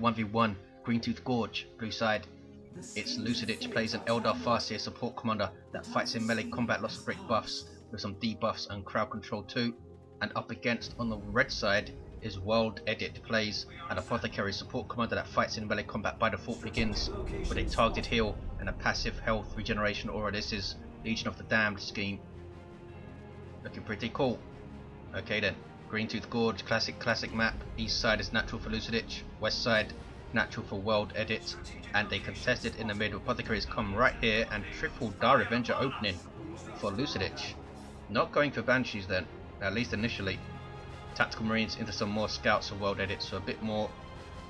1v1 Green Tooth Gorge, blue side. It's Lucidic plays an Eldar Farseer support commander that fights in melee combat, lots of great buffs with some debuffs and crowd control too. And up against on the red side is WorldEdit plays an Apothecary support commander that fights in melee combat by default, begins with a targeted heal and a passive health regeneration aura. This is Legion of the Damned scheme. Looking pretty cool. Okay then, Green Tooth Gorge, classic map. East side is natural for Lucidic, west side natural for WorldEdit, and they contested in the middle. Apothecaries come right here and triple Dire Avenger opening for Lucidic. Not going for Banshees then, at least initially. Tactical Marines into some more scouts for WorldEdit, so a bit more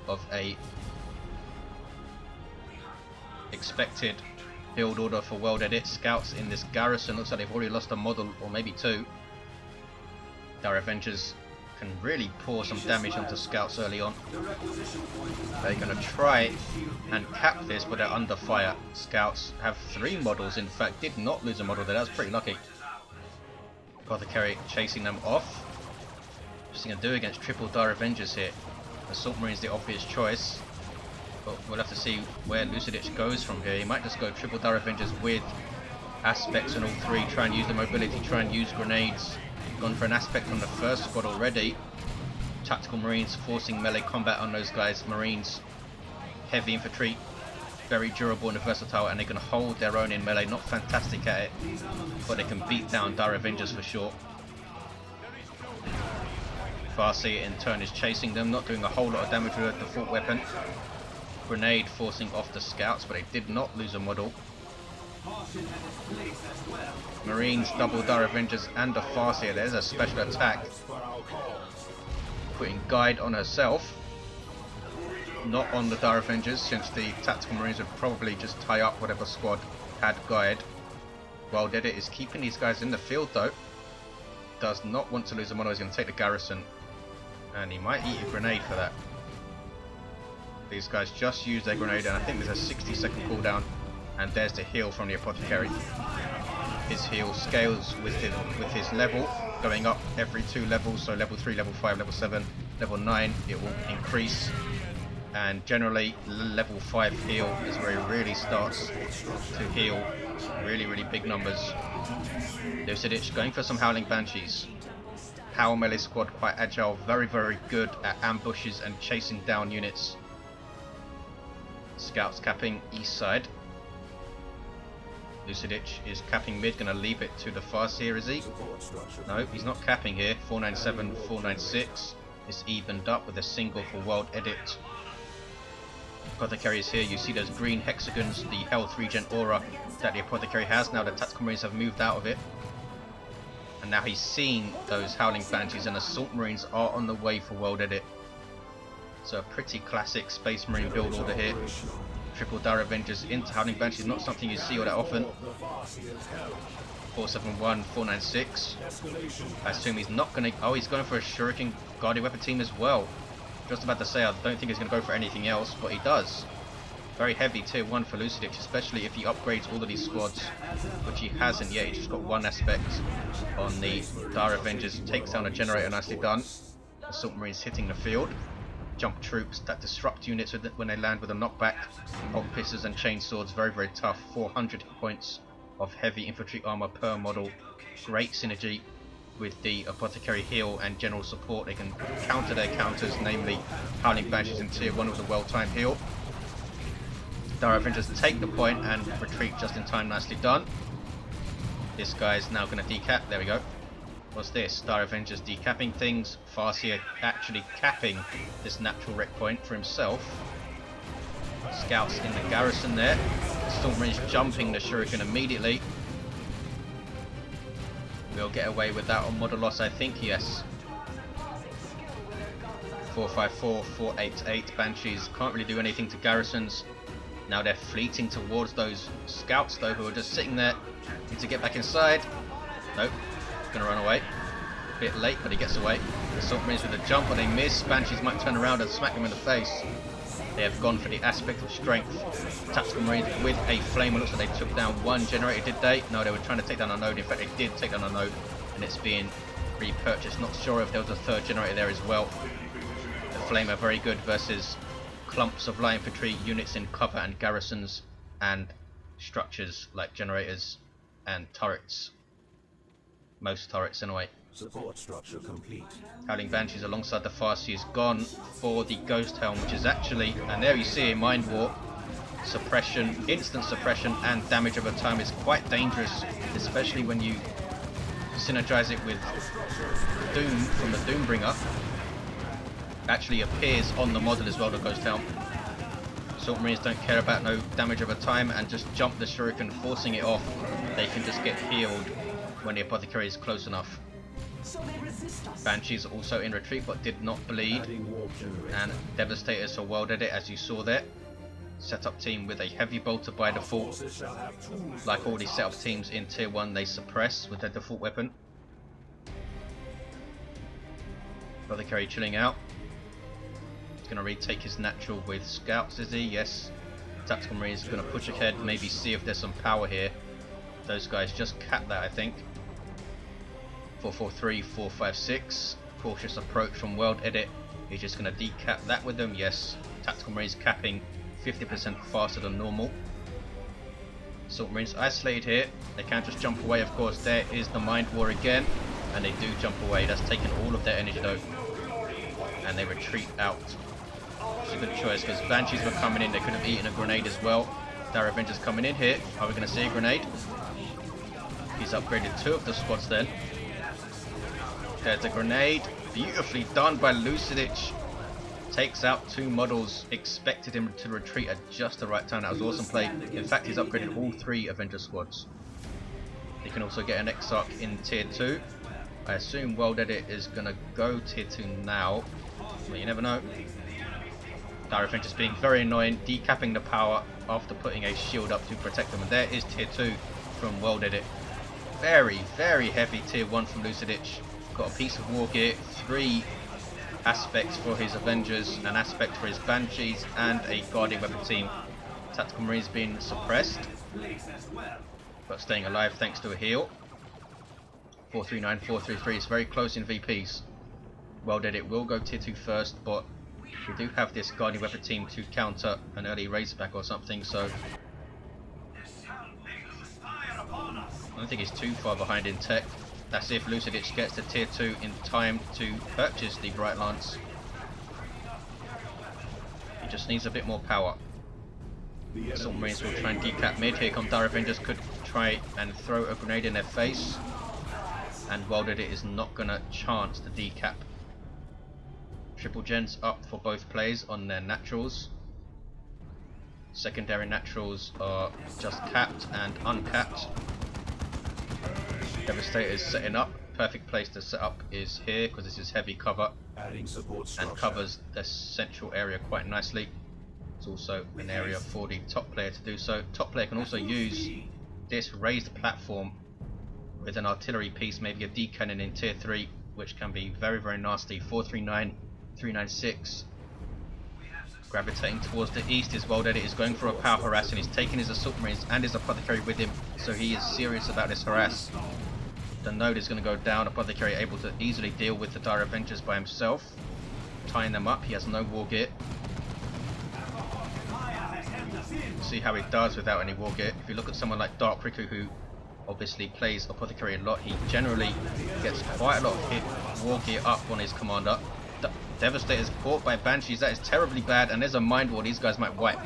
of a expected build order for WorldEdit. Scouts in this garrison, looks like they've already lost a model or maybe two. Dire Avengers can really pour some damage onto scouts early on. They're going to try and cap this, but they're under fire. Scouts have 3 models, in fact, did not lose a model there, that's pretty lucky. Apothecary chasing them off. Just going to do against triple Dire Avengers here. Assault Marines the obvious choice, but we'll have to see where Lucidic goes from here. He might just go triple Dire Avengers with aspects on all 3, try and use the mobility, try and use grenades. Gone for an aspect on the first squad already. Tactical Marines forcing melee combat on those guys. Marines, heavy infantry, very durable and versatile, and they can hold their own in melee. Not fantastic at it, but they can beat down Dire Avengers for sure. Farseer in turn is chasing them, not doing a whole lot of damage with a default weapon. Grenade forcing off the scouts, but they did not lose a model. Marines, double Dire Avengers and a Farseer. There's a special attack. Putting guide on herself. Not on the Dire Avengers, since the Tactical Marines would probably just tie up whatever squad had guide. WorldEdit is keeping these guys in the field though. Does not want to lose a model, he's going to take the garrison. And he might eat a grenade for that. These guys just used their grenade, and I think there's a 60-second cooldown. And there's the heal from the Apothecary. His heal scales with his level, going up every 2 levels, so level 3, level 5, level 7, level 9, it will increase. And generally, level 5 heal is where he really starts to heal really big numbers. Lucidic going for some Howling Banshees. Power melee squad, quite agile, very good at ambushes and chasing down units. Scouts capping east side. Lucidic is capping mid, going to leave it to the Farseer, is he? No, he's not capping here. 497, 496. It's evened up with a single for WorldEdit. Apothecary is here. You see those green hexagons, the health regen aura that the Apothecary has. Now the Tactical Marines have moved out of it. And now he's seen those Howling Banshees, and Assault Marines are on the way for WorldEdit. So a pretty classic Space Marine build order here. Triple Dire Avengers into Howling Banshees, not something you see all that often. 471, 496. I assume he's not going to... Oh, he's going for a Shuriken Guardian Weapon team as well. Just about to say, I don't think he's going to go for anything else, but he does. Very heavy tier 1 for Lucidic, especially if he upgrades all of these squads, which he hasn't yet. He's just got 1 aspect on the Dire Avengers. Takes down a generator, nicely done. Assault Marines hitting the field. Jump troops that disrupt units when they land with a knockback. Bolt pistols and chainswords, very tough. 400 hit points of heavy infantry armor per model. Great synergy with the Apothecary heal and general support. They can counter their counters, namely Howling Banshees in tier 1 with a well-timed heal. Dire Avengers take the point and retreat just in time, nicely done. This guy's now going to decap, there we go. What's this? Dire Avengers decapping things. Farseer actually capping this natural wreck point for himself. Scouts in the garrison there. Storm Marines jumping the Shuriken immediately. We'll get away with that on model loss, I think, yes. 454, 488. Banshees can't really do anything to garrisons. Now they're fleeting towards those scouts though, who are just sitting there. Need to get back inside. Nope. Gonna run away. A bit late, but he gets away. Assault Marines with a jump, and they miss. Banshees might turn around and smack them in the face. They have gone for the aspect of strength. Tactical Marines with a flame. It looks like they took down 1 generator, did they? No, they were trying to take down a node. In fact, they did take down a node, and it's being repurchased. Not sure if there was a 3rd generator there as well. The flame are very good versus clumps of light infantry units in cover and garrisons and structures like generators and turrets. Most turrets anyway. Support structure complete. Howling Banshees alongside the Farseer is gone for the Ghost Helm, which is actually, and there you see a Mind Warp. Suppression, instant suppression and damage over time is quite dangerous, especially when you synergize it with Doom from the Doombringer. Actually appears on the model as well, the Ghost Helm. Assault Marines don't care about no damage over time and just jump the Shuriken, forcing it off. They can just get healed when the Apothecary is close enough. Banshees also in retreat but did not bleed. And Devastators for WorldEdit, as you saw there. Setup team with a heavy bolter by default. Like all these setup teams in tier 1, they suppress with their default weapon. Apothecary chilling out. He's going to retake his natural with scouts, is he? Yes. Tactical Marine is going to push ahead, maybe see if there's some power here. Those guys just cap that, I think. 443, 456. Cautious approach from WorldEdit. He's just going to decap that with them. Yes. Tactical Marines capping 50% faster than normal. Assault Marines isolated here. They can't just jump away, of course. There is the Mind War again. And they do jump away. That's taken all of their energy though. And they retreat out. It's a good choice because Banshees were coming in. They could have eaten a grenade as well. Dire Avenger's coming in here. Are we going to see a grenade? He's upgraded 2 of the squads then. There's a grenade. Beautifully done by Lucidic. Takes out 2 models. Expected him to retreat at just the right time. That was awesome play. In fact, he's upgraded all 3 Avenger squads. He can also get an Exarch in tier 2. I assume WorldEdit is going to go tier 2 now. But you never know. Dire Avenger's being very annoying. Decapping the power after putting a shield up to protect them. And there is tier 2 from WorldEdit. Very, very heavy tier 1 from Lucidic. Got a piece of war gear, 3 aspects for his Avengers, an aspect for his Banshees, and a Guardian weapon team. Tactical Marines being suppressed, but staying alive thanks to a heal. 439, 433 is very close in VPs. WorldEdit will go tier 2 first, but we do have this Guardian weapon team to counter an early Razorback or something, so I don't think he's too far behind in tech. That's if Lucidic gets to tier 2 in time to purchase the Bright Lance. He just needs a bit more power. Assault Marines will try and decap mid. Here come Dire Avengers, could try and throw a grenade in their face. And WorldEdit is not going to chance the decap. Triple gens up for both plays on their naturals. Secondary naturals are just capped and uncapped. Devastator's setting up. Perfect place to set up is here because this is heavy cover and covers the central area quite nicely. It's also an area for the top player to do so. Top player can also use this raised platform with an artillery piece, maybe a D cannon in tier 3, which can be very, very nasty. 439, 396. Gravitating towards the east, his WorldEdit is going for a power harass and he's taking his Assault Marines and his Apothecary with him, so he is serious about this harass. The node is going to go down. Apothecary able to easily deal with the Dire Avengers by himself, tying them up. He has no war gear. See how he does without any war gear. If you look at someone like Dark Riku, who obviously plays Apothecary a lot, he generally gets quite a lot of hit war gear up on his commander. Devastator's caught by Banshees. That is terribly bad, and there's a Mind War. These guys might wipe.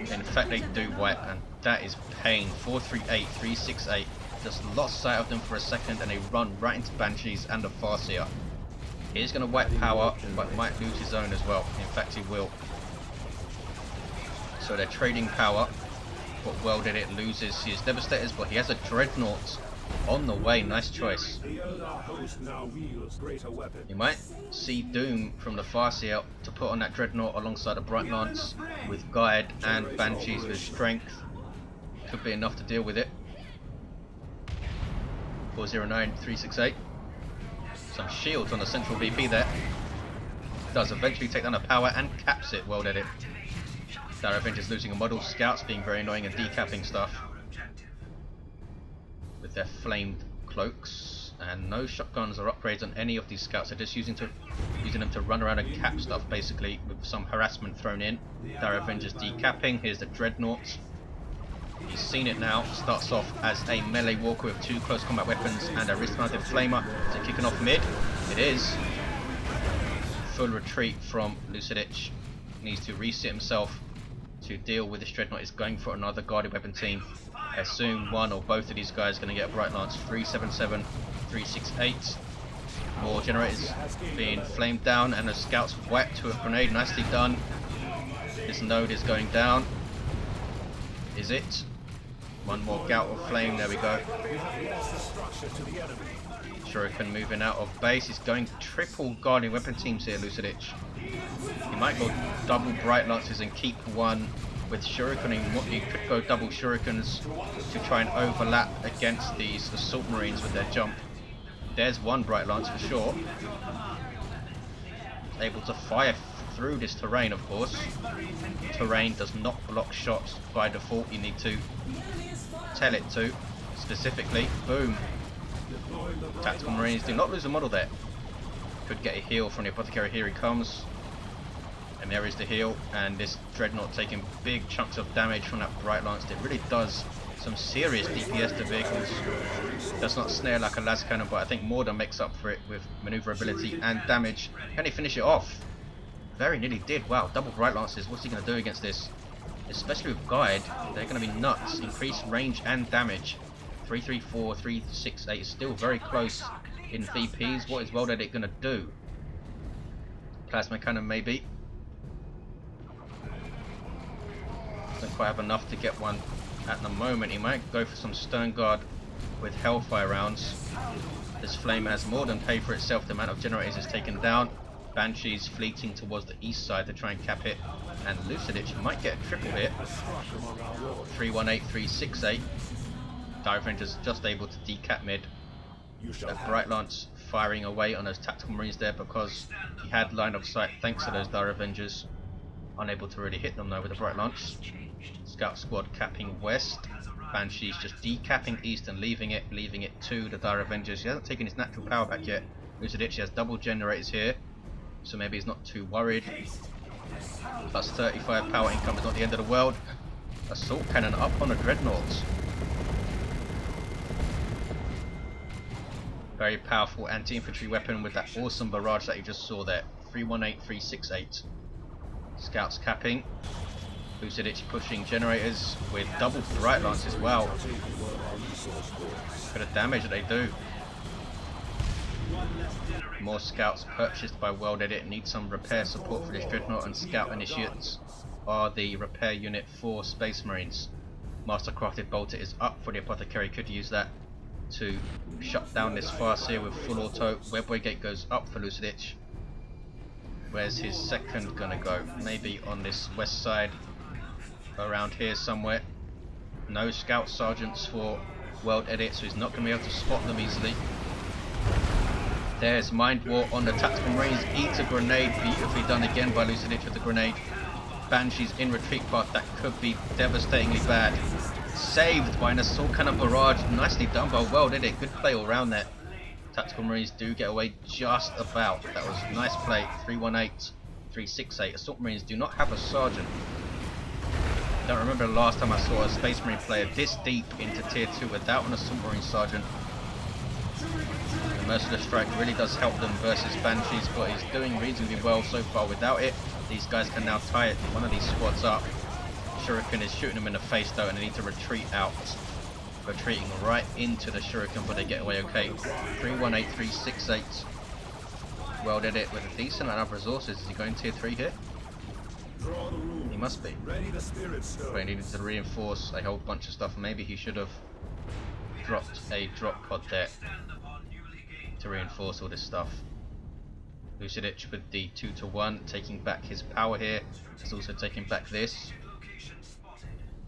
In fact, they do wipe, and that is pain. 438, 368. Just lost sight of them for a second, and they run right into Banshees and the Farseer. He's going to wipe power, but might lose his own as well. In fact, he will. So they're trading power. But WorldEdit loses his Devastators, but he has a Dreadnought on the way. Nice choice. You might see Doom from the Farseer to put on that Dreadnought alongside a Bright Lance with Guide and Banshees with Strength. Could be enough to deal with it. 409, 368. Some shields on the central VP there. Does eventually take down the power and caps it. WorldEdit. Dire Avengers losing a model. Scouts being very annoying and decapping stuff with their flamed cloaks. and no shotguns or upgrades on any of these scouts. They're just using them to run around and cap stuff, basically, with some harassment thrown in. Dire Avengers decapping. Here's the Dreadnought. You've seen it now. Starts off as a melee walker with 2 close combat weapons and a wrist-mounted flamer. Is it kicking off mid? It is. Full retreat from Lucidic. Needs to reset himself to deal with this Dreadnought. Is going for another guarded weapon team. I assume one or both of these guys are going to get a Bright Lance. 377, 368. More generators being flamed down, and the scouts whacked to a grenade. Nicely done. This node is going down. Is it? One more gout of flame. There we go. Shuriken moving out of base. He's going triple guarding weapon teams here, Lucidic. He might go double Bright Lances and keep one with Shuriken. He could go double Shurikens to try and overlap against these Assault Marines with their jump. There's one Bright Lance for sure. Able to fire through this terrain, of course. Terrain does not block shots by default. You need to tell it to. Specifically, boom. Tactical Marines do not lose a model there. Could get a heal from the Apothecary. Here he comes. And there is the heal. And this Dreadnought taking big chunks of damage from that Bright Lance. It really does some serious DPS to vehicles. Does not snare like a las cannon, but I think more than makes up for it with maneuverability and damage. Can he finish it off? Very nearly did. Wow, double Bright Lances. What's he going to do against this? Especially with Guide, they're going to be nuts. Increased range and damage. 334, 368 is still very close in VPs. What is WorldEdit going to do? Plasma Cannon maybe. Doesn't quite have enough to get one at the moment. He might go for some Stern Guard with Hellfire rounds. This flame has more than paid for itself. The amount of generators is taken down. Banshees fleeting towards the east side to try and cap it. And Lucidic might get a triple hit. 318, 368. Dire Avengers just able to decap mid. That Bright Lance firing away on those Tactical Marines there because he had line of sight thanks to those Dire Avengers. Unable to really hit them though with the Bright Lance. Scout Squad capping west. Banshees just decapping east and leaving it to the Dire Avengers. He hasn't taken his natural power back yet. Lucidic has double generators here, so maybe he's not too worried. Plus 35 power income is not the end of the world. Assault Cannon up on the Dreadnoughts. Very powerful anti-infantry weapon with that awesome barrage that you just saw there. 318, 368. Scouts capping. Lucidic pushing generators with double Bright Lance as well. Bit of damage that they do. More scouts purchased by WorldEdit. Need some repair support for this Dreadnought, and Scout Initiates are the repair unit for Space Marines. Mastercrafted Bolter is up for the Apothecary. Could use that to shut down this Farseer with full auto. Webway Gate goes up for Lucidic. Where's his second gonna go? Maybe on this west side, around here somewhere. No Scout Sergeants for WorldEdit, so he's not gonna be able to spot them easily. There's Mind War on the Tactical Marines. Eats a grenade. Beautifully done again by Lucidic with the grenade. Banshees in retreat path. That could be devastatingly bad. Saved by an Assault Cannon barrage. Nicely done by WorldEdit. Good play all round there. Tactical Marines do get away just about. That was nice play. 318, 368. Assault Marines do not have a sergeant. I don't remember the last time I saw a Space Marine player this deep into tier 2 without an Assault Marine sergeant. The Merciless Strike really does help them versus Banshees, but he's doing reasonably well so far without it. These guys can now tie it, one of these squads up. Shuriken is shooting them in the face though, and they need to retreat out. Retreating right into the Shuriken, but they get away okay. 318, 368. WorldEdit with a decent amount of resources. Is he going tier 3 here? He must be. But he needed to reinforce a whole bunch of stuff. Maybe he should have dropped a drop pod there to reinforce all this stuff. Lucidic with the 2-to-1, taking back his power here. He's also taking back this.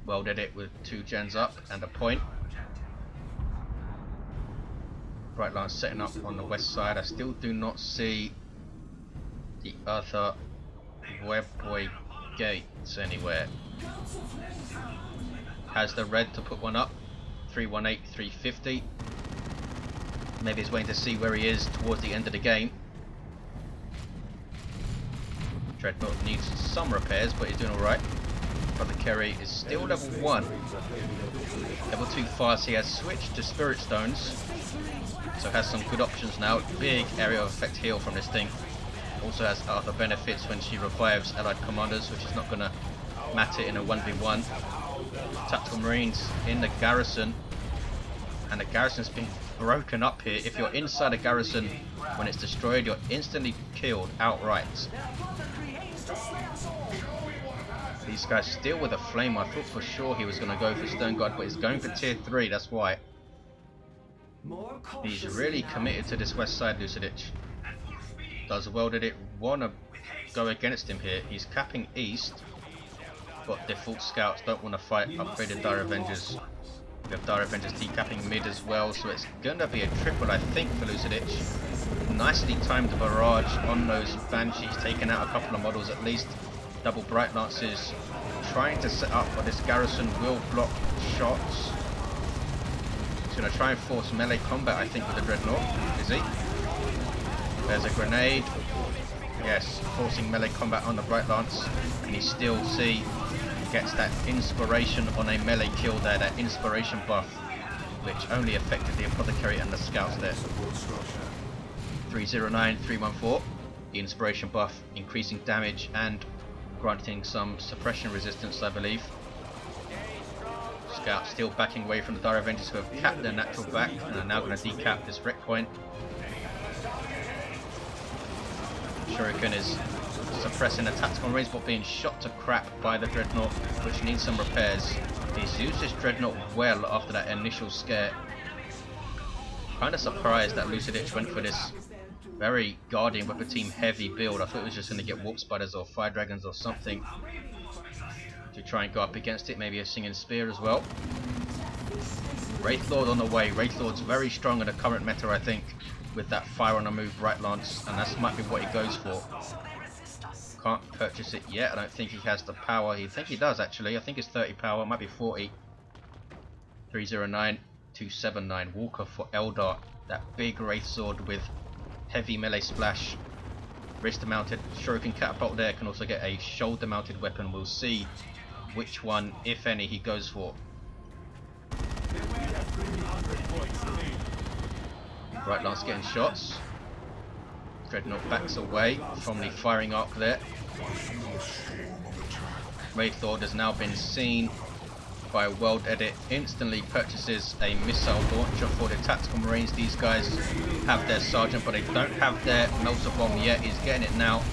WorldEdit with 2 gens up and a point. Bright Lance setting up on the west side. I still do not see the other Webway gates anywhere. Has the red to put one up. 318, 350. Maybe he's waiting to see where he is towards the end of the game. Dreadnought needs some repairs, but he's doing alright. Apothecary is still level 1. Level 2 Farseer has switched to Spirit Stones, so has some good options now. Big area of effect heal from this thing. Also has other benefits when she revives allied commanders, which is not going to matter in a 1v1. Tactical Marines in the garrison, and the garrison's been broken up here. If you're inside a garrison when it's destroyed, you're instantly killed outright. These guys still with a flame. I thought for sure he was going to go for Stern Guard, but he's going for tier 3, that's why. He's really committed to this west side, Lucidic. Does WorldEdit want to go against him here? He's capping east, but default scouts don't want to fight upgraded Dire Avengers. We have Dire Avengers decapping mid as well, so it's going to be a triple, I think, for Lucidic. Nicely timed barrage on those Banshees, taking out a couple of models at least. Double Bright Lances trying to set up, but this garrison will block shots. He's going to try and force melee combat, I think, with the Dreadnought. Is he? There's a grenade. Yes, forcing melee combat on the Bright Lance. And you still see gets that inspiration on a melee kill there, that inspiration buff, which only affected the Apothecary and the scouts there. 309, 314. The inspiration buff increasing damage and granting some suppression resistance, I believe. Scouts still backing away from the Dire Avengers, who have capped their natural back and are now going to decap this wreck point. Shuriken is suppressing the tactical range, but being shot to crap by the Dreadnought, which needs some repairs. He's used this Dreadnought well after that initial scare. Kind of surprised that Lucidic went for this very Guardian Weapon Team heavy build. I thought it was just going to get Warp Spiders or Fire Dragons or something to try and go up against it. Maybe a Singing Spear as well. Wraithlord on the way. Wraithlord's very strong in the current meta, I think, with that fire on the move Bright Lance, and that might be what he goes for. Can't purchase it yet. I don't think he has the power. I think he does, actually. I think it's 30 power. It might be 40. 309, 279. Walker for Eldar. That big Wraith Sword with heavy melee splash. Wrist mounted Shuriken catapult there. Can also get a shoulder mounted weapon. We'll see which one, if any, he goes for. Bright Lance getting shots. Dreadnought backs away from the firing arc there. Wraithlord has now been seen by WorldEdit. Instantly purchases a missile launcher for the tactical marines. These guys have their sergeant, but they don't have their melter bomb yet. He's getting it now,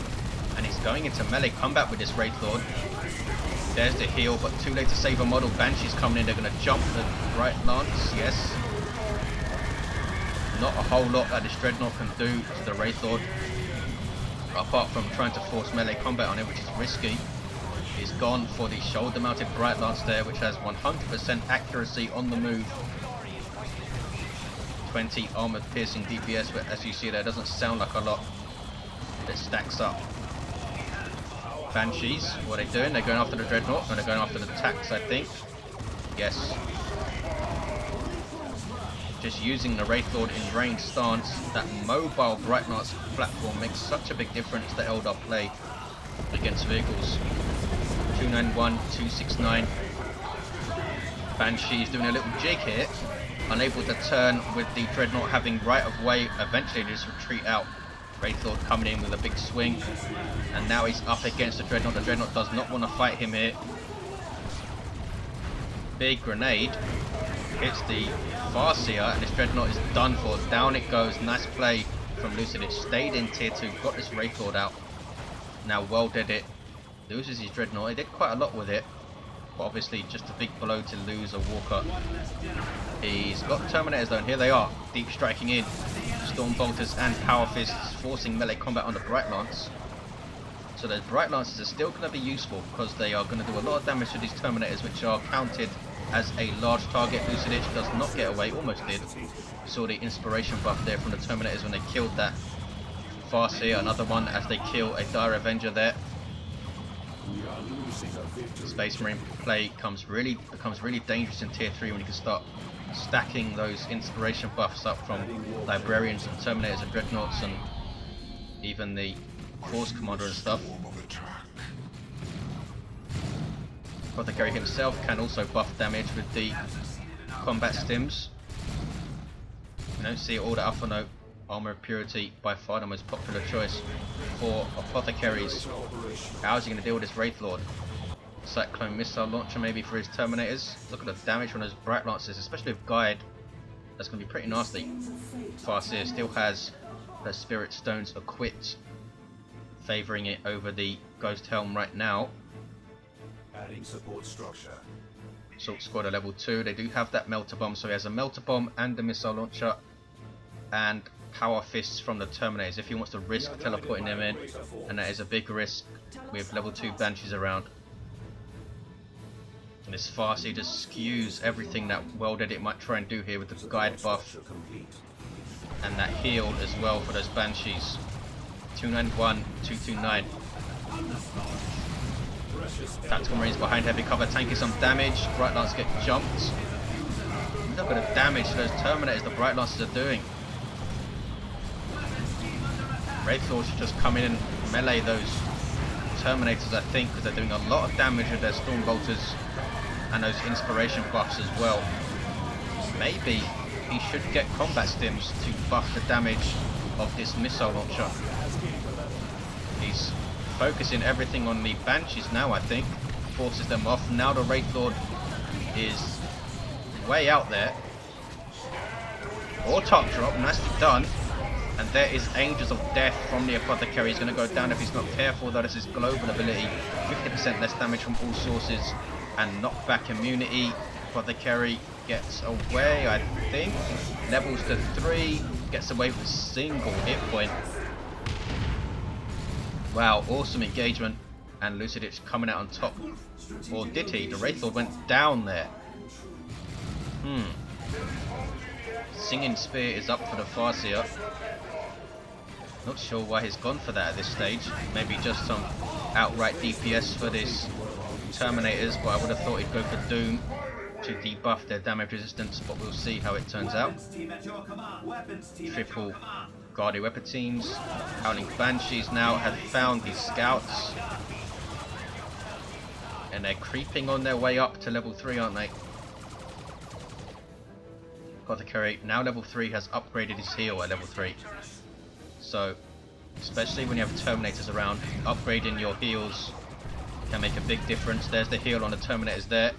and he's going into melee combat with this Wraithlord. There's the heal, but too late to save a model. Banshee's coming in. They're going to jump the Bright Lance. Yes. Not a whole lot that this Dreadnought can do to the Wraithlord, apart from trying to force melee combat on it, which is risky. He's gone for the shoulder mounted Bright Lance there, which has 100% accuracy on the move. 20 armored piercing DPS, but as you see there, doesn't sound like a lot. It stacks up. Banshees, what are they doing? They're going after the Dreadnought, and they're going after the attacks, I think. Yes. Just using the Wraithlord in range stance. That mobile Bright Lance platform makes such a big difference to Eldar play against vehicles. 291, 269. Banshee's doing a little jig here. Unable to turn with the Dreadnought having right of way. Eventually just retreat out. Wraithlord coming in with a big swing. And now he's up against the Dreadnought. The Dreadnought does not want to fight him here. Big grenade. Hits the Farseer, and this Dreadnought is done for. Down it goes. Nice play from Lucidic. Stayed in tier 2. Got this Wraithlord out. Now WorldEdit loses his Dreadnought. He did quite a lot with it, but obviously just a big blow to lose a Walker. He's got Terminators though, and here they are, deep striking in. Storm Bolters and Power Fists forcing melee combat on the Bright Lance. So those Bright Lances are still going to be useful because they are going to do a lot of damage to these Terminators, which are counted as a large target. Lucidic does not get away, almost did. Saw the inspiration buff there from the Terminators when they killed that Farseer. Another one as they kill a Dire Avenger there. Space Marine play becomes really dangerous in tier 3 when you can start stacking those inspiration buffs up from Librarians and Terminators and Dreadnoughts and even the Force Commander and stuff. Apothecary himself can also buff damage with the combat stims. You don't see all the Alpha Note Armor of Purity, by far the most popular choice for Apothecaries. How's he going to deal with this Wraithlord? Cyclone Missile Launcher maybe for his Terminators. Look at the damage from those Bright Lances, especially with Guide. That's going to be pretty nasty. Farseer still has her Spirit Stones equipped, favouring it over the Ghost Helm right now. Adding support structure. Assault Squad at level 2. They do have that Melter Bomb, so he has a Melter Bomb and a Missile Launcher and Power Fists from the Terminators if he wants to risk teleporting them in, and that is a big risk with level 2 Banshees around. And this Farseer just skews everything that WorldEdit might try and do here with the Guide buff and that heal as well for those Banshees. 291, 229. Tactical Marines behind heavy cover, tanking some damage. Bright Lance get jumped. Look at the damage those Terminators the Bright Lances are doing. Wraithlord should just come in and melee those Terminators, I think, because they're doing a lot of damage with their Storm Bolters and those inspiration buffs as well. Maybe he should get combat stims to buff the damage of this missile launcher. He's focusing everything on the Banshees now, I think. Forces them off. Now the Wraithlord is way out there. Or top drop, nicely done. And there is Angels of Death from the Apothecary. He's going to go down if he's not careful, though. This is global ability. 50% less damage from all sources and knockback immunity. Apothecary gets away, I think. Levels to 3. Gets away with a single hit point. Wow, awesome engagement. And Lucidic coming out on top. Or did he? The Wraithlord went down there. Singing Spear is up for the Farseer. Not sure why he's gone for that at this stage. Maybe just some outright DPS for this Terminators, but I would have thought he'd go for Doom to debuff their damage resistance, but we'll see how it turns out. Triple Guardian Weapon teams. Howling Banshees now have found these scouts. And they're creeping on their way up to level 3, aren't they? Apothecary, now level 3, has upgraded his heal at level 3. So, especially when you have Terminators around, upgrading your heals can make a big difference. There's the heal on the Terminators there.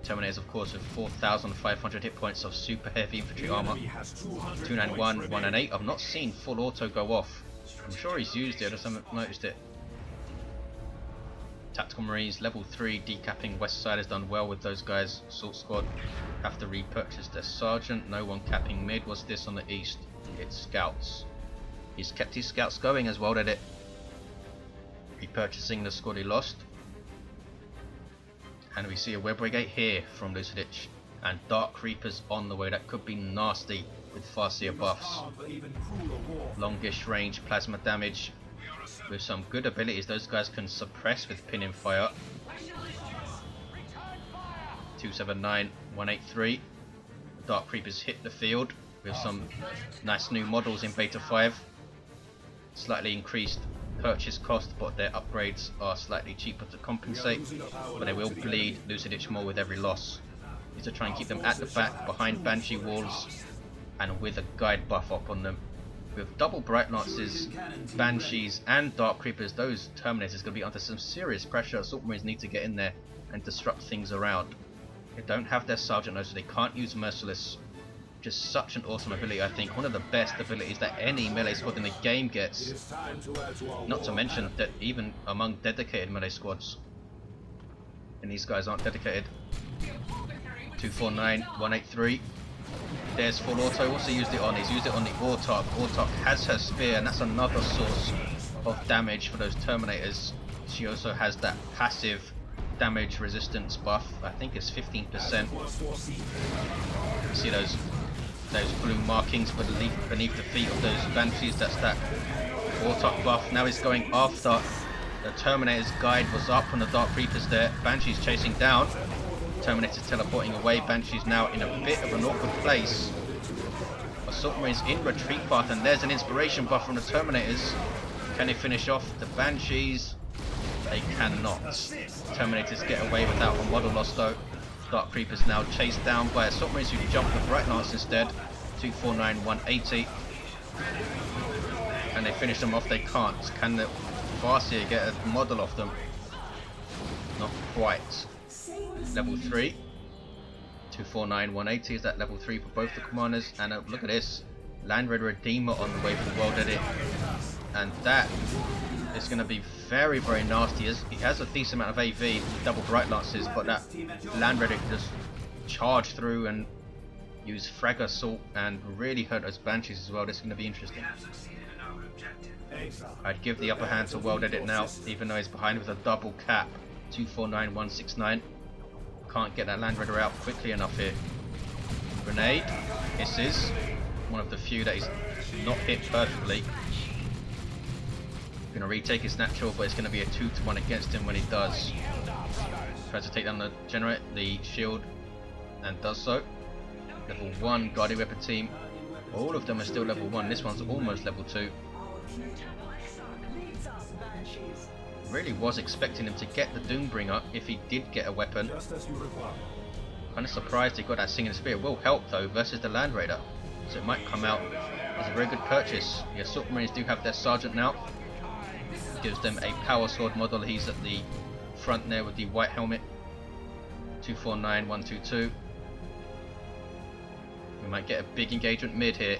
Terminators, of course, with 4,500 hit points of super heavy infantry armor. 291, 198. I've not seen full auto go off. I'm sure he's used it, I just haven't noticed it. Tactical Marines, level 3, decapping West Side has done well with those guys. Assault Squad have to repurchase their Sergeant. No one capping mid. What's this on the east? It's Scouts. He's kept his Scouts going as WorldEdit. Repurchasing the squad he lost. And we see a Web Brigade here from Lucidic. And Dark Reapers on the way. That could be nasty with Farseer buffs. Longish range plasma damage. With some good abilities, those guys can suppress with pinning fire. 279, 183. The Dark Creepers hit the field with some nice new models in Beta 5. Slightly increased purchase cost, but their upgrades are slightly cheaper to compensate. But they will bleed Lucidic more with every loss. Need to try and keep them at the back, behind Banshee walls, and with a guide buff up on them. With double Bright Lances, Banshees and Dark Creepers, those Terminators are going to be under some serious pressure. Assault Marines need to get in there and disrupt things around. They don't have their Sergeant though, so they can't use Merciless. Just such an awesome ability, I think. One of the best abilities that any melee squad in the game gets. Not to mention that even among dedicated melee squads. And these guys aren't dedicated. 249, 183. There's full auto. Also used it on. He's used it on the Autarch. Autarch has her spear, and that's another source of damage for those Terminators. She also has that passive damage resistance buff. I think it's 15%. You see those blue markings beneath the feet of those Banshees. That's that Autarch buff. Now he's going after the Terminator's guide was up on the Dark Reapers there. Banshee's chasing down. Terminator's teleporting away. Banshee's now in a bit of an awkward place. Assault Marines in retreat path, and there's an inspiration buff from the Terminators. Can they finish off the Banshees? They cannot. Terminators get away without a model loss though. Dark Creepers now chased down by Assault Marines who jump the Dreadnoughts instead. 249, 180. And they finish them off. They can't. Can the Farseer get a model off them? Not quite. Level 3. 249, 180 is that level 3 for both the commanders. And look at this. Land Raider Redeemer on the way for WorldEdit. And that is going to be very, very nasty. He has a decent amount of AV, double Bright Lances, but that Land Raider can just charge through and use Frag Assault and really hurt those Banshees as well. This is going to be interesting. I'd give the upper hand to WorldEdit now, even though he's behind with a double cap. 249, 169. Can't get that Land Raider out quickly enough here. Grenade misses. One of the few that he's not hit perfectly. Going to retake his natural, but it's going to be a 2-to-1 against him when he does. Tries to take down the shield, and does so. Level 1 Guardian Weapon team. All of them are still level 1. This one's almost level 2. Really was expecting him to get the Doombringer if he did get a weapon. Kind of surprised he got that Singing Spear. Will help though versus the Land Raider, so it might come out as a very good purchase. The Assault Marines do have their Sergeant now. Gives them a Power Sword model. He's at the front there with the white helmet. 249, 122. We might get a big engagement mid here.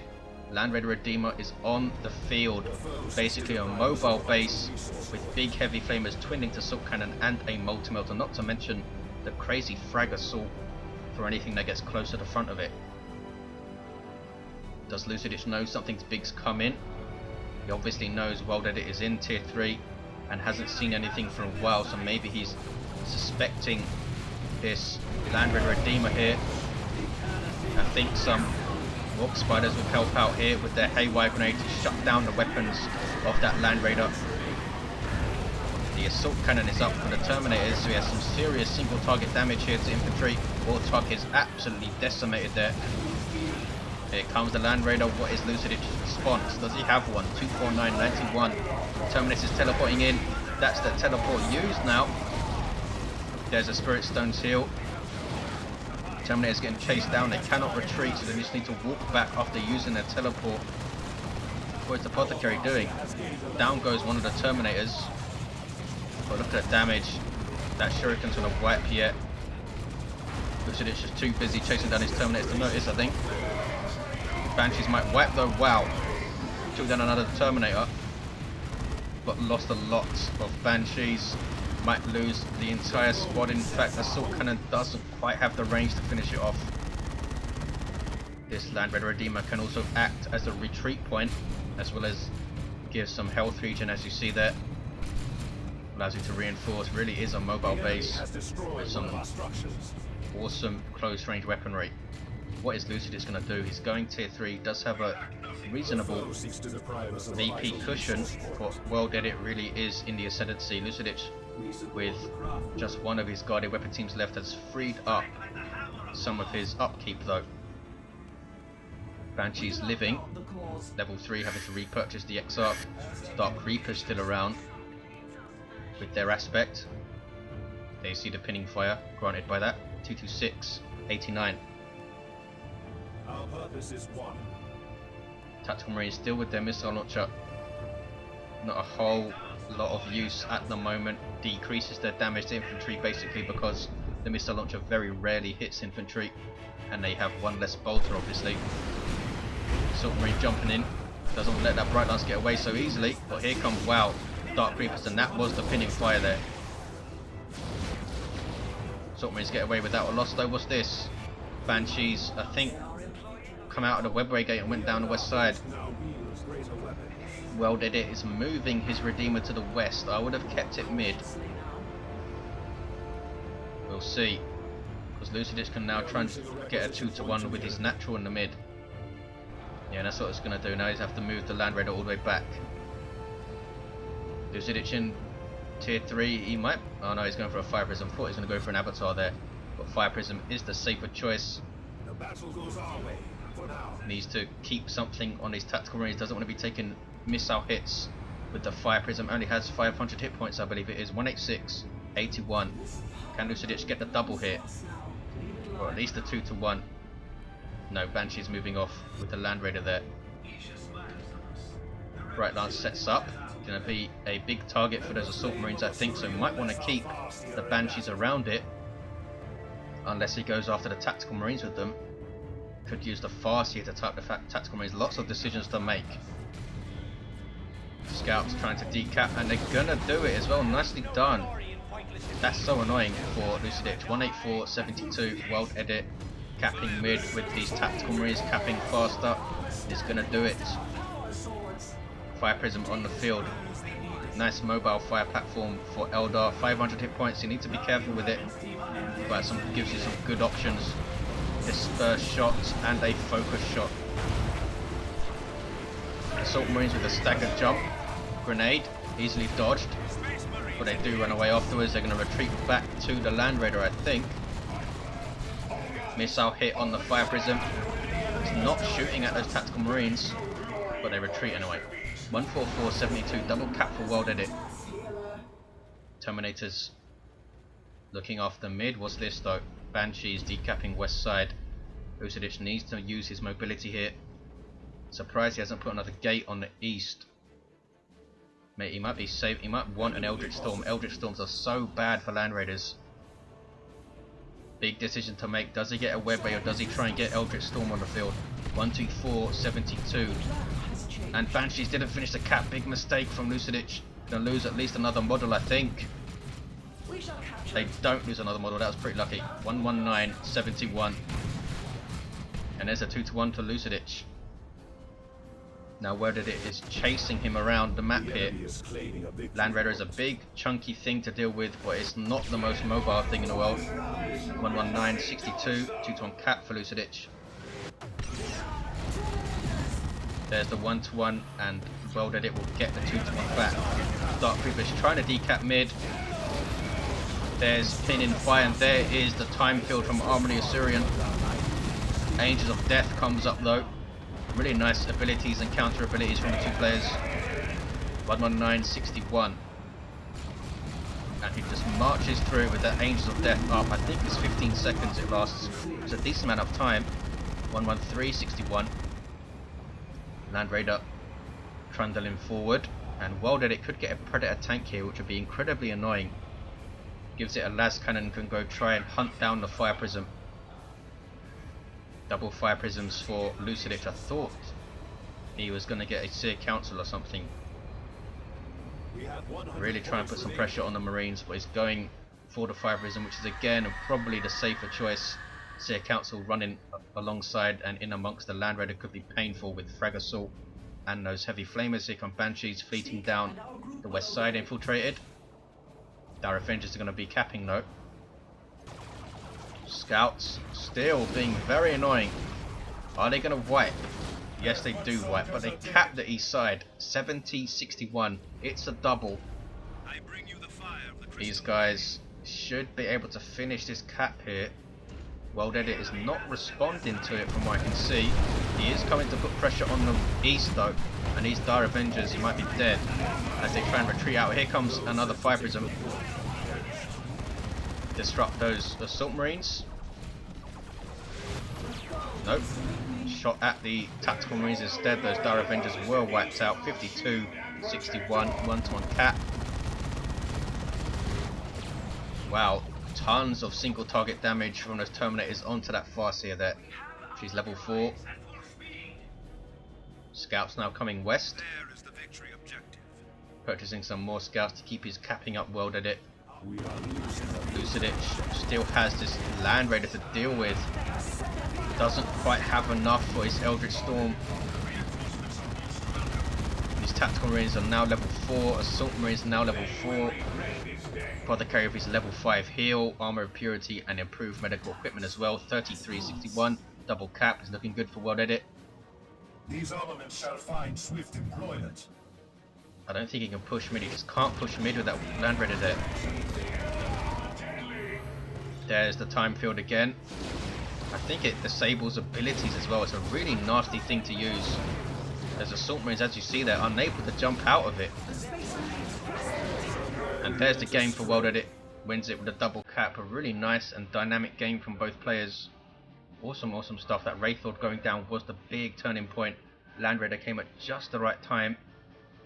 Land Raider Redeemer is on the field, basically a mobile base with big heavy flamers, twin linked assault cannon and a multi-melter, not to mention the crazy frag assault for anything that gets close to the front of it. Does Lucidic know something big's come in? He obviously knows WorldEdit is in tier 3 and hasn't seen anything for a while, so maybe he's suspecting this Land Raider Redeemer here. I think some Warp Spiders will help out here with their Haywire Grenade to shut down the weapons of that Land Raider. The Assault Cannon is up for the Terminators, so he has some serious single target damage here to infantry. Warthog is absolutely decimated there. Here comes the Land Raider. What is Lucidic's response? Does he have one? 249, 91. Terminus is teleporting in. That's the teleport used now. There's a Spirit Stone seal. Terminator's getting chased down. They cannot retreat, so they just need to walk back after using their teleport. What is the Apothecary doing? Down goes one of the Terminators. But look at the damage. That Shuriken's gonna wipe yet. Lucidic's just too busy chasing down his Terminators to notice, I think. Banshees might wipe though. Wow. Took down another Terminator, but lost a lot of Banshees. Might lose the entire squad. In fact, the Assault Cannon doesn't quite have the range to finish it off. This Land Raider Redeemer can also act as a retreat point, as well as give some health regen, as you see there. Allows you to reinforce. Really is a mobile base with some awesome close range weaponry. What is Lucidic going to do? He's going tier 3, does have a reasonable VP cushion, but WorldEdit really is in the ascendancy. Lucidic, with just one of his Guardian Weapon teams left, has freed up some of his upkeep though. Banshee's living, level 3, having to repurchase the Exarch. Dark Reaper's still around with their aspect. They see the pinning fire, granted by that. 226, 89. Our purpose is one. Tactical Marines still with their missile launcher. Not a whole lot of use at the moment. Decreases their damage to infantry basically because the missile launcher very rarely hits infantry, and they have one less bolter obviously. Assault Marine jumping in. Doesn't let that Bright Lance get away so easily, but here comes, wow, Dark Reapers, and that was the pinning fire there. Assault Marines get away without a loss though. What's this? Banshees, I think, come out of the Webway gate and went down the west side. WorldEdit is moving his Redeemer to the west. I would have kept it mid. We'll see. Because Lucidic can now try and get a 2-to-1 with his natural in the mid. Yeah, that's what it's going to do. Now he's have to move the Land Raider all the way back. Lucidic in tier 3. He might... Oh no, he's going for a Fire Prism. Thought he was going to go for an Avatar there. But Fire Prism is the safer choice. The battle goes our way for now. Needs to keep something on his tactical marines. Doesn't want to be taking missile hits with the Fire Prism. Only has 500 hit points, I believe it is. 186, 81. Can Lucidic get the double hit? Or at least a 2-to-1. No, Banshee's moving off with the Land Raider there. Bright Lance sets up. Going to be a big target for those Assault Marines, I think, so might want to keep the Banshees around it. Unless he goes after the Tactical Marines with them. Could use the Farseer to type the Tactical Marines. Lots of decisions to make. Scouts trying to decap, and they're going to do it as well. Nicely done. That's so annoying for Lucidic. 184.72, WorldEdit. Capping mid with these Tactical Marines, capping faster. Is going to do it. Fire Prism on the field. Nice mobile fire platform for Eldar. 500 hit points. You need to be careful with it, but gives you some good options. Disperse shots and a focus shot. Assault Marines with a staggered jump. Grenade easily dodged, but they do run away afterwards. They're going to retreat back to the Land Raider, I think. Missile hit on the Fire Prism. It's not shooting at those Tactical Marines, but they retreat anyway. 144.72, double cap for WorldEdit. Terminators looking after mid. What's this though? Banshees decapping west side. Lucidic needs to use his mobility here. Surprised he hasn't put another gate on the east. Mate, he might be safe. He might want an Eldritch Storm. Eldritch Storms are so bad for Land Raiders. Big decision to make. Does he get a web ray or does he try and get Eldritch Storm on the field? 124.72. And Banshees didn't finish the cap. Big mistake from Lucidic. Gonna lose at least another model, I think. They don't lose another model. That was pretty lucky. 119.71. And there's a 2-to-1 to Lucidic. Now WorldEdit is chasing him around the map here. Land Raider is a big chunky thing to deal with, but it's not the most mobile thing in the world. 119.62, 2-to-1 cap for Lucidic. There's the 1-to-1, and WorldEdit will get the 2-to-1 back. Dark Creeper is trying to decap mid. There's pin in fire, and there is the time field from Armory Assyrian. Angels of Death comes up though. Really nice abilities and counter abilities from the two players. 119.61. And he just marches through with that Angels of Death up. I think it's 15 seconds it lasts. It's a decent amount of time. 113.61. Land Raider trundling forward. And WorldEdit could get a Predator tank here, which would be incredibly annoying. Gives it a las cannon, can go try and hunt down the Fire Prism. Double Fire Prisms for Lucidic. I thought he was going to get a Seer Council or something. Really try and put some pressure on the Marines, but he's going for the Fire Prism, which is again probably the safer choice. Seer Council running alongside and in amongst the Land Raider could be painful with Frag Assault and those heavy flamers. Here come Banshees fleeting down the west side, infiltrated. Our Avengers are going to be capping though. Scouts still being very annoying. Are they going to wipe? Yes, they do wipe, but they cap the east side. 70-61. It's a double. These guys should be able to finish this cap here. WorldEdit is not responding to it from what I can see. He is coming to put pressure on the east though, and these Dire Avengers might be dead as they try and retreat out. Here comes another Fire Prism. Disrupt those Assault Marines. Nope. Shot at the Tactical Marines instead. Those Dire Avengers were wiped out. 52-61. 1-to-1 cap. Wow. Tons of single target damage from those Terminators onto that Farseer there. She's level 4. Scouts now coming west. Purchasing some more scouts to keep his capping up WorldEdit. Lucidic still has this Land Raider to deal with. Doesn't quite have enough for his Eldritch Storm. These Tactical Marines are now level 4. Assault Marines are now level 4. Apothecary with his level 5 heal, Armor of Purity, and improved medical equipment as well. 33-61. Double cap is looking good for WorldEdit. These armaments shall find swift employment. I don't think he can push mid. He just can't push mid with that Land Raider there. There's the time field again. I think it disables abilities as well. It's a really nasty thing to use. As Assault Marines, as you see, they're unable to jump out of it. And there's the game for WorldEdit. Wins it with a double cap. A really nice and dynamic game from both players. Awesome, awesome stuff. That Wraithlord going down was the big turning point. Land Raider came at just the right time.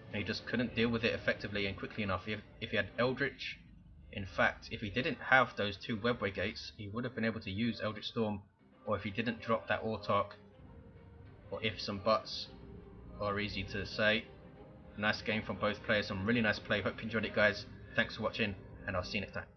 And he just couldn't deal with it effectively and quickly enough. If he had Eldritch, in fact, if he didn't have those 2 webway gates, he would have been able to use Eldritch Storm. Or if he didn't drop that Autarch. Or ifs and buts are easy to say. Nice game from both players. Some really nice play. Hope you enjoyed it, guys. Thanks for watching, and I'll see you next time.